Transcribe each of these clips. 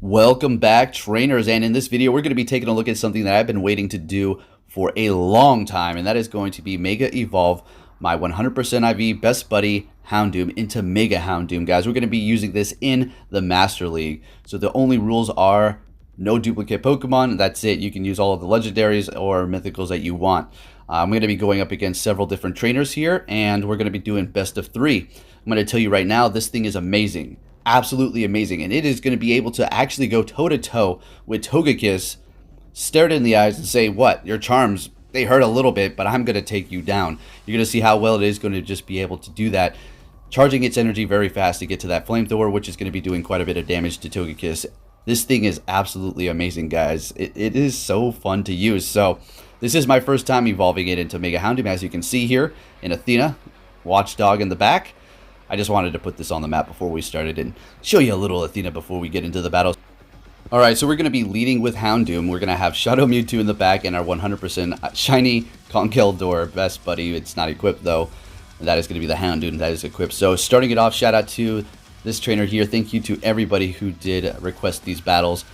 Welcome back, trainers, and in this video we're going to be taking a look at something that I've been waiting to do for a long time, and that is going to be Mega Evolve my 100% IV best buddy Houndoom into Mega Houndoom. Guys, we're going to be using this in the Master League. So the only rules are no duplicate Pokemon, that's it. You can use all of the legendaries or mythicals that you want. I'm going to be going up against several different trainers here, and we're going to be doing best of 3. I'm going to tell you right now, this thing is amazing. Absolutely amazing, and it is going to be able to actually go toe-to-toe with Togekiss, stare it in the eyes and say, what, your charms, they hurt a little bit, but I'm going to take you down. You're going to see how well it is going to just be able to do that, charging its energy very fast to get to that flamethrower, which is going to be doing quite a bit of damage to Togekiss. This thing is absolutely amazing, guys. It is so fun to use. So this is my first time evolving it into Mega Houndoom, as you can see here in Athena, Watchdog in the back. I just wanted to put this on the map before we started and show you a little Athena before we get into the battle. Alright, so we're going to be leading with Houndoom. We're going to have Shadow Mewtwo in the back and our 100% shiny Conkeldurr best buddy. It's not equipped though. And that is going to be the Houndoom that is equipped. So starting it off, shout out to this trainer here. Thank you to everybody who did request these battles.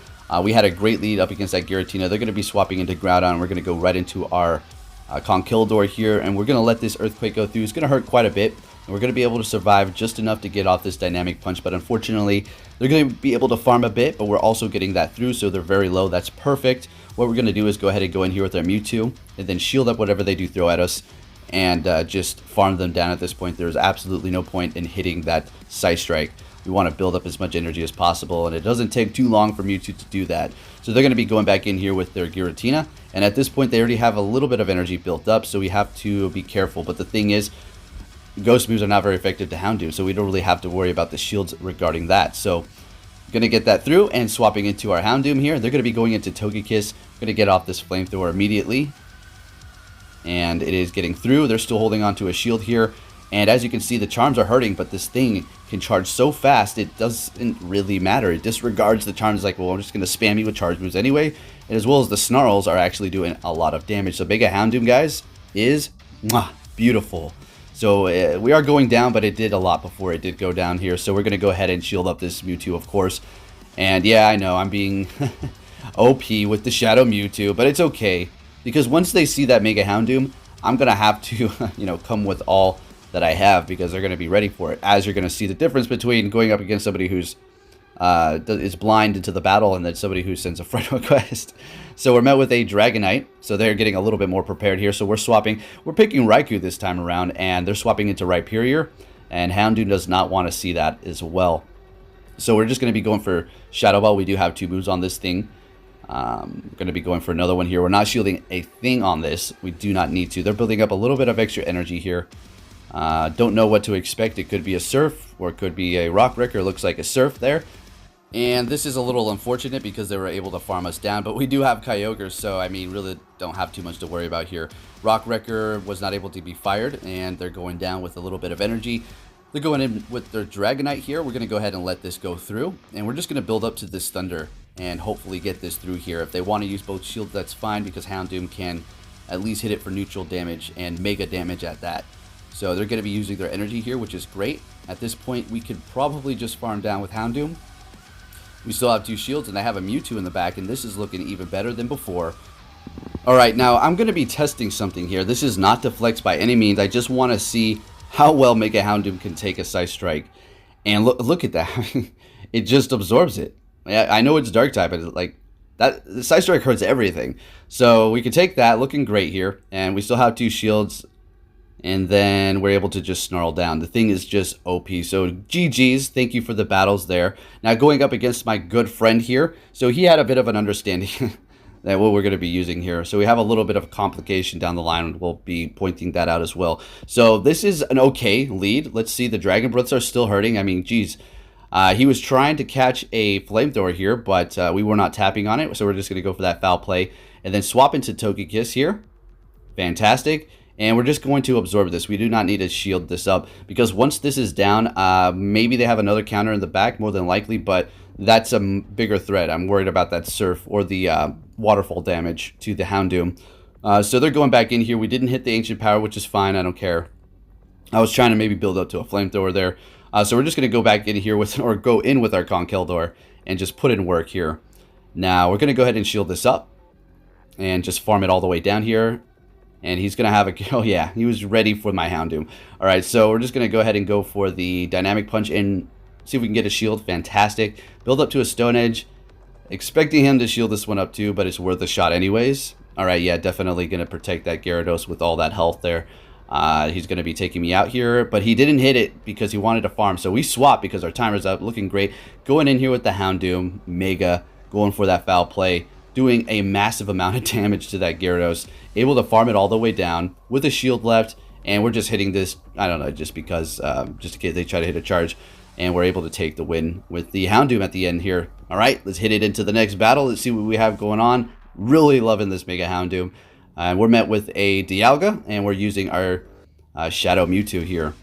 We had a great lead up against that Giratina. They're going to be swapping into Groudon. We're going to go right into our Conkeldurr here, and we're going to let this Earthquake go through. It's going to hurt quite a bit. We're going to be able to survive just enough to get off this Dynamic Punch, but unfortunately, they're going to be able to farm a bit, but we're also getting that through, so they're very low. That's perfect. What we're going to do is go ahead and go in here with our Mewtwo, and then shield up whatever they do throw at us, and just farm them down at this point. There's absolutely no point in hitting that Side Strike. We want to build up as much energy as possible, and it doesn't take too long for Mewtwo to do that. So they're going to be going back in here with their Giratina, and at this point, they already have a little bit of energy built up, so we have to be careful. But the thing is, Ghost moves are not very effective to Houndoom, so we don't really have to worry about the shields regarding that. So, going to get that through and swapping into our Houndoom here. They're going to be going into Togekiss. Going to get off this Flamethrower immediately. And it is getting through. They're still holding on to a shield here. And as you can see, the charms are hurting, but this thing can charge so fast, it doesn't really matter. It disregards the charms, like, well, I'm just going to spam you with charge moves anyway. And as well as the Snarls are actually doing a lot of damage. So Mega Houndoom, guys, is beautiful. So we are going down, but it did a lot before it did go down here. So we're going to go ahead and shield up this Mewtwo, of course. And yeah, I know, I'm being OP with the Shadow Mewtwo, but it's okay. Because once they see that Mega Houndoom, I'm going to have to, come with all that I have, because they're going to be ready for it. As you're going to see the difference between going up against somebody who's is blind into the battle and then somebody who sends a friend request. So we're met with a Dragonite, so they're getting a little bit more prepared here. So we're swapping, we're picking Raikou this time around, and they're swapping into Rhyperior, and Houndoom does not want to see that as well. So we're just going to be going for Shadow Ball. We do have 2 moves on this thing. We're going to be going for another one here. We're not shielding a thing on this. We do not need to. They're building up a little bit of extra energy here. Don't know what to expect. It could be a Surf, or it could be a Rock Wrecker. Looks like a Surf there. And this is a little unfortunate because they were able to farm us down, but we do have Kyogre, so I mean, really don't have too much to worry about here. Rock Wrecker was not able to be fired, and they're going down with a little bit of energy. They're going in with their Dragonite here. We're going to go ahead and let this go through, and we're just going to build up to this Thunder and hopefully get this through here. If they want to use both shields, that's fine, because Houndoom can at least hit it for neutral damage and mega damage at that. So they're going to be using their energy here, which is great. At this point, we could probably just farm down with Houndoom. We still have 2 shields, and I have a Mewtwo in the back, and this is looking even better than before. Alright, now I'm going to be testing something here. This is not to flex by any means. I just want to see how well Mega Houndoom can take a Side Strike. And look at that. It just absorbs it. I know it's Dark type, but like that, the Side Strike hurts everything. So we can take that, looking great here. And we still have 2 shields. And then we're able to just snarl down. The thing is just OP. So GG's. Thank you for the battles there. Now going up against my good friend here. So he had a bit of an understanding that what we're going to be using here. So we have a little bit of complication down the line. We'll be pointing that out as well. So this is an okay lead. Let's see. The Dragon Breaths are still hurting. I mean, geez. He was trying to catch a Flamethrower here, but we were not tapping on it. So we're just going to go for that foul play. And then swap into Togekiss here. Fantastic. And we're just going to absorb this. We do not need to shield this up, because once this is down, maybe they have another counter in the back, more than likely, but that's a bigger threat. I'm worried about that Surf or the waterfall damage to the Houndoom. So they're going back in here. We didn't hit the Ancient Power, which is fine. I don't care. I was trying to maybe build up to a Flamethrower there. So we're just going to go back in here with, or go in with our Conkeldurr and just put in work here. Now, we're going to go ahead and shield this up and just farm it all the way down here. And he's going to have a... Oh, yeah, he was ready for my Houndoom. All right, so we're just going to go ahead and go for the Dynamic Punch and see if we can get a shield. Fantastic. Build up to a Stone Edge. Expecting him to shield this one up too, but it's worth a shot anyways. All right, yeah, definitely going to protect that Gyarados with all that health there. He's going to be taking me out here, but he didn't hit it because he wanted to farm. So we swap because our timer's up, looking great. Going in here with the Houndoom, Mega, going for that foul play, doing a massive amount of damage to that Gyarados. Able to farm it all the way down with a shield left, and we're just hitting this, I don't know, just because, just in case they try to hit a charge. And we're able to take the win with the Houndoom at the end here. All right, let's hit it into the next battle. Let's see what we have going on. Really loving this Mega Houndoom. We're met with a Dialga, and we're using our Shadow Mewtwo here.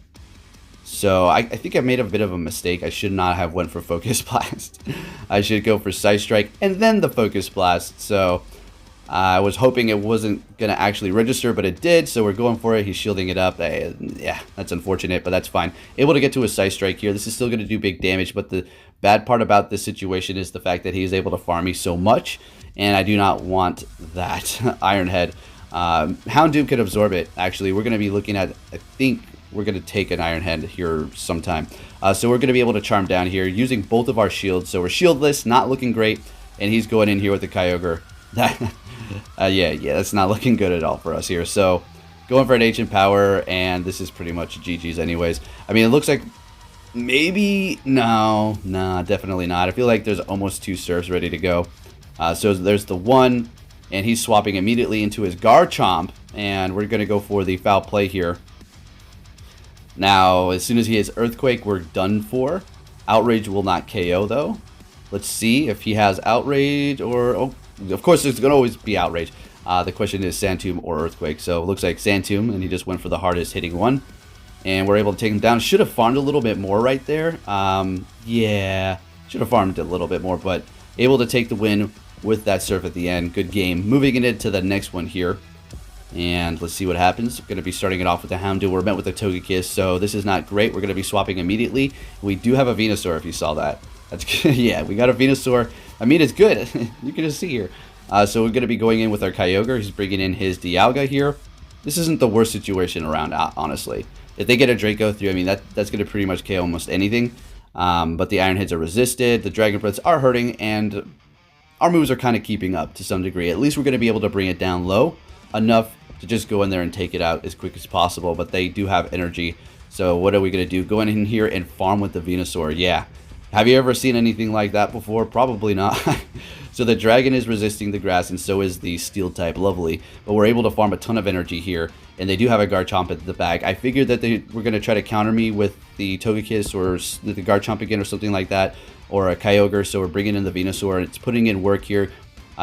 So I think I made a bit of a mistake. I should not have went for Focus Blast. I should go for Side Strike and then the Focus Blast. So I was hoping it wasn't going to actually register, but it did. So we're going for it. He's shielding it up. Yeah, that's unfortunate, but that's fine. Able to get to a Side Strike here. This is still going to do big damage, but the bad part about this situation is the fact that he's able to farm me so much, and I do not want that Iron Head. Houndoom can absorb it, actually. We're going to be looking at, I think we're going to take an Iron Head here sometime. So we're going to be able to Charm down here using both of our shields. So we're shieldless, not looking great, and he's going in here with the Kyogre. Yeah, that's not looking good at all for us here. So going for an Ancient Power, and this is pretty much GG's anyways. I mean, it looks like maybe... No, nah, definitely not. I feel like there's almost 2 Surfs ready to go. So there's the one, and he's swapping immediately into his Garchomp, and we're going to go for the foul play here. Now, as soon as he has Earthquake, we're done for. Outrage will not KO, though. Let's see if he has Outrage or... Oh, of course, there's going to always be Outrage. The question is Sand Tomb or Earthquake. So it looks like Sand Tomb, and he just went for the hardest hitting one. And we're able to take him down. Should have farmed a little bit more right there. Yeah, should have farmed a little bit more, but able to take the win with that Surf at the end. Good game. Moving it into the next one here. And let's see what happens. We're going to be starting it off with the Houndoom. We're met with a Togekiss, so this is not great. We're going to be swapping immediately. We do have a Venusaur, if you saw that. That's good. Yeah, we got a Venusaur. I mean, it's good. You can just see here. So we're going to be going in with our Kyogre. He's bringing in his Dialga here. This isn't the worst situation around, honestly. If they get a Draco through, I mean, that's going to pretty much KO almost anything. But the Iron Heads are resisted. The Dragon Breaths are hurting, and our moves are kind of keeping up to some degree. At least we're going to be able to bring it down low enough to just go in there and take it out as quick as possible. But they do have energy. So what are we going to do? Go in here and farm with the Venusaur. Yeah. Have you ever seen anything like that before? Probably not. So the dragon is resisting the grass, and so is the steel type. Lovely. But we're able to farm a ton of energy here, and they do have a Garchomp at the back. I figured that they were going to try to counter me with the Togekiss or the Garchomp again or something like that, or a Kyogre, so we're bringing in the Venusaur, and it's putting in work here.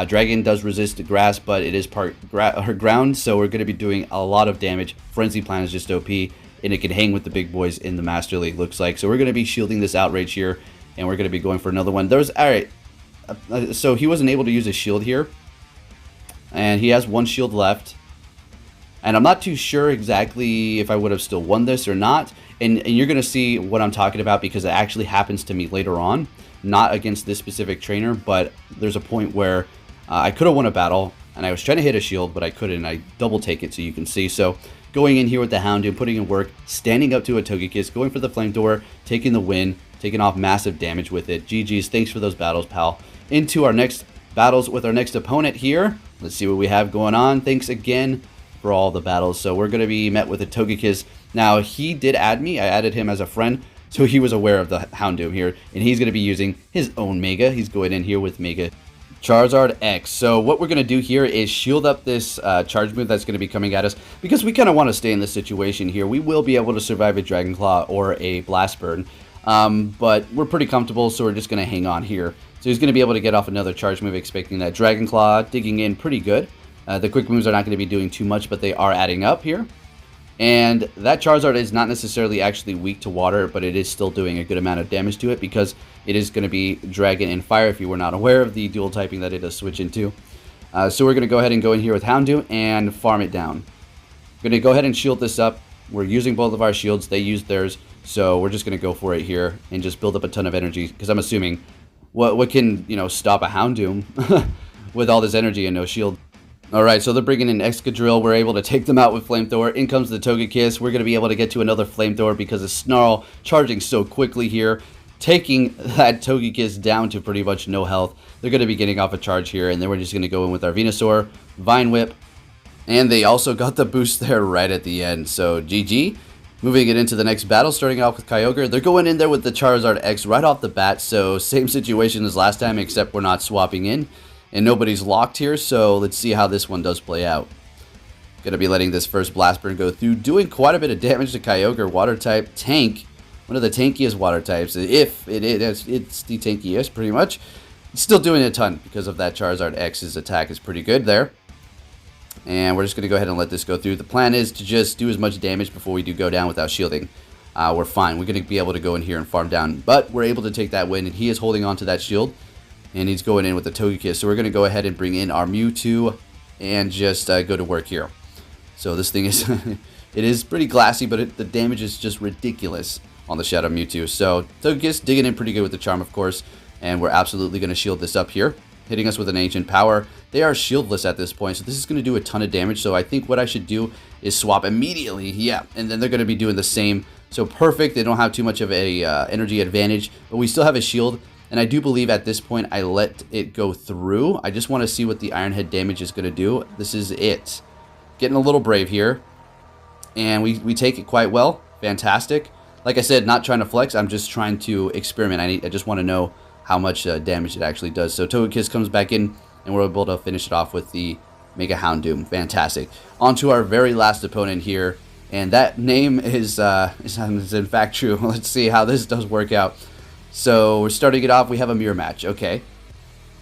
Dragon does resist the grass, but it is part ground, so we're going to be doing a lot of damage. Frenzy Plant is just OP, and it can hang with the big boys in the Master League, looks like. So we're going to be shielding this Outrage here, and we're going to be going for another one. Alright, so he wasn't able to use his shield here, and he has one shield left. And I'm not too sure exactly if I would have still won this or not. And you're going to see what I'm talking about because it actually happens to me later on. Not against this specific trainer, but there's a point where I could have won a battle, and I was trying to hit a shield, but I couldn't. I double take it so you can see. So going in here with the Houndoom, putting in work, standing up to a Togekiss, going for the Flamethrower, taking the win, taking off massive damage with it. GG's, thanks for those battles, pal. Into our next battles with our next opponent here. Let's see what we have going on. Thanks again for all the battles. So we're going to be met with a Togekiss. Now, he did add me. I added him as a friend, so he was aware of the Houndoom here, and he's going to be using his own Mega. He's going in here with Mega Charizard X. So what we're going to do here is shield up this charge move that's going to be coming at us, because we kind of want to stay in this situation here. We will be able to survive a Dragon Claw or a Blast Burn, but we're pretty comfortable, so we're just going to hang on here. So he's going to be able to get off another charge move, expecting that Dragon Claw, digging in pretty good. The quick moves are not going to be doing too much, but they are adding up here. And that Charizard is not necessarily actually weak to water, but it is still doing a good amount of damage to it because it is going to be Dragon and Fire if you were not aware of the dual typing that it does switch into. So we're going to go ahead and go in here with Houndoom and farm it down. We're going to go ahead and shield this up. We're using both of our shields. They used theirs. So we're just going to go for it here and just build up a ton of energy because I'm assuming what can, you know, stop a Houndoom with all this energy and no shield? Alright, so they're bringing in Excadrill. We're able to take them out with Flamethrower. In comes the Togekiss. We're going to be able to get to another Flamethrower because of Snarl charging so quickly here, taking that Togekiss down to pretty much no health. They're going to be getting off a charge here, and then we're just going to go in with our Venusaur, Vine Whip, and they also got the boost there right at the end. So GG. Moving it into the next battle, starting off with Kyogre. They're going in there with the Charizard X right off the bat, so same situation as last time, except we're not swapping in. And nobody's locked here, so let's see how this one does play out. Gonna be letting this first Blast Burn go through, doing quite a bit of damage to Kyogre. Water type, tank, one of the tankiest water types. If it is, it's the tankiest, pretty much. It's still doing a ton because of that Charizard X's attack is pretty good there. And we're just gonna go ahead and let this go through. The plan is to just do as much damage before we do go down without shielding. We're fine. We're gonna be able to go in here and farm down, but we're able to take that win, and he is holding on to that shield. And he's going in with the Togekiss. So we're going to go ahead and bring in our Mewtwo and just go to work here. So this thing is, it is pretty glassy, but the damage is just ridiculous on the Shadow Mewtwo. So Togekiss digging in pretty good with the Charm, of course. And we're absolutely going to shield this up here, hitting us with an Ancient Power. They are shieldless at this point, so this is going to do a ton of damage. So I think what I should do is swap immediately. Yeah, and then they're going to be doing the same. So perfect. They don't have too much of a energy advantage, but we still have a shield. And I do believe at this point I let it go through. I just want to see what the Iron Head damage is going to do. This is it. Getting a little brave here. And we take it quite well. Fantastic. Like I said, not trying to flex. I'm just trying to experiment. I just want to know how much damage it actually does. So Togekiss comes back in, and we're able to finish it off with the Mega Houndoom. Fantastic. On to our very last opponent here. And that name is in fact true. Let's see how this does work out. So we're starting it off. We have a mirror match. Okay.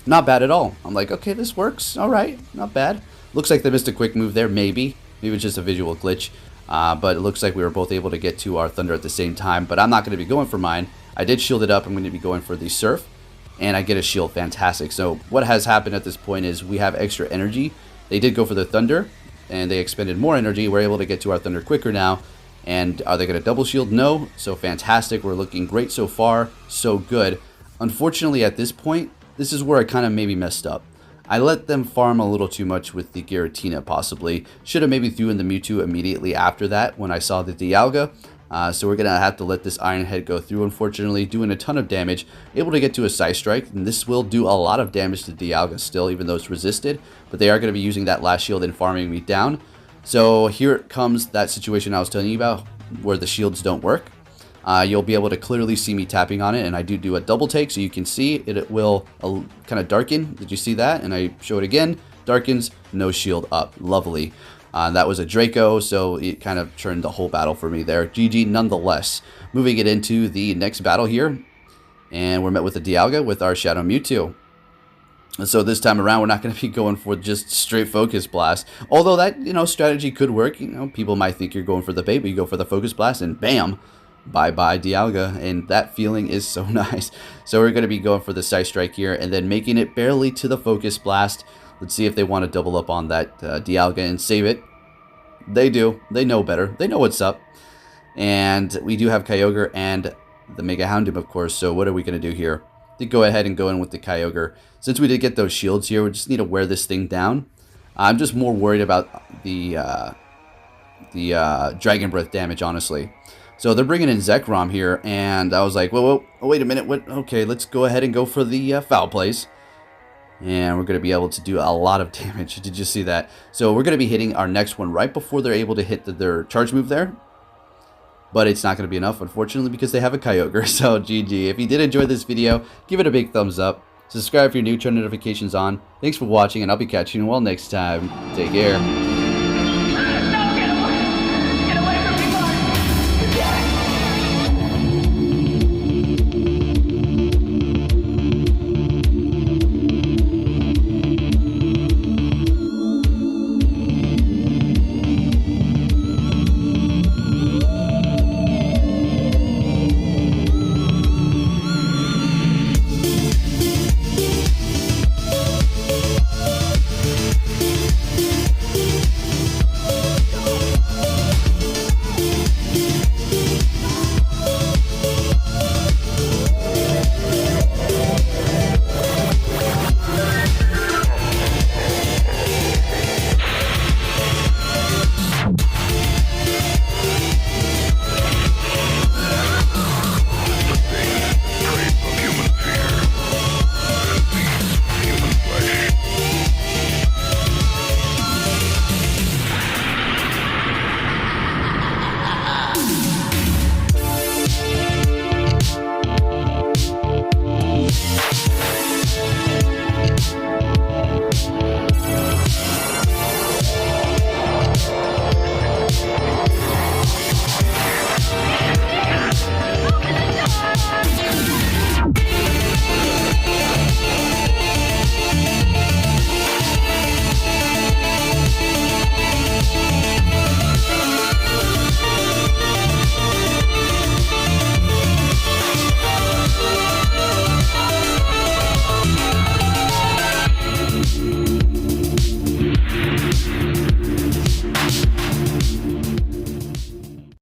Not bad at all. I'm like, okay, this works. All right. Not bad. Looks like they missed a quick move there. Maybe. Maybe it's just a visual glitch. But it looks like we were both able to get to our Thunder at the same time. But I'm not going to be going for mine. I did shield it up. I'm going to be going for the Surf. And I get a shield. Fantastic. So what has happened at this point is we have extra energy. They did go for the Thunder. And they expended more energy. We're able to get to our Thunder quicker now. And are they going to double shield? No. So fantastic. We're looking great so far. So good. Unfortunately, at this point, this is where I kind of maybe messed up. I let them farm a little too much with the Giratina, possibly. Should have maybe threw in the Mewtwo immediately after that when I saw the Dialga. So we're going to have to let this Iron Head go through, unfortunately, doing a ton of damage. Able to get to a Side Strike, and this will do a lot of damage to Dialga still, even though it's resisted. But they are going to be using that last shield and farming me down. So here comes that situation I was telling you about where the shields don't work. You'll be able to clearly see me tapping on it, and I do a double take so you can see it will kind of darken. Did you see that? And I show it again. Darkens, no shield up. Lovely. That was a Draco, so it kind of turned the whole battle for me there. GG nonetheless. Moving it into the next battle here, and we're met with a Dialga with our Shadow Mewtwo. So this time around, we're not going to be going for just straight Focus Blast. Although that, strategy could work. People might think you're going for the bait, but you go for the Focus Blast and bam, bye-bye Dialga. And that feeling is so nice. So we're going to be going for the Side Strike here and then making it barely to the Focus Blast. Let's see if they want to double up on that Dialga and save it. They do. They know better. They know what's up. And we do have Kyogre and the Mega Houndoom, of course. So what are we going to do here? To go ahead and go in with the Kyogre. Since we did get those shields here, we just need to wear this thing down. I'm just more worried about the Dragon Breath damage, honestly. So they're bringing in Zekrom here, and I was like, whoa, wait a minute. What? Okay, let's go ahead and go for the Foul Plays. And we're going to be able to do a lot of damage. Did you see that? So we're going to be hitting our next one right before they're able to hit their charge move there. But it's not going to be enough, unfortunately, because they have a Kyogre. So, GG. If you did enjoy this video, give it a big thumbs up. Subscribe if you're new, turn notifications on. Thanks for watching, and I'll be catching you all next time. Take care.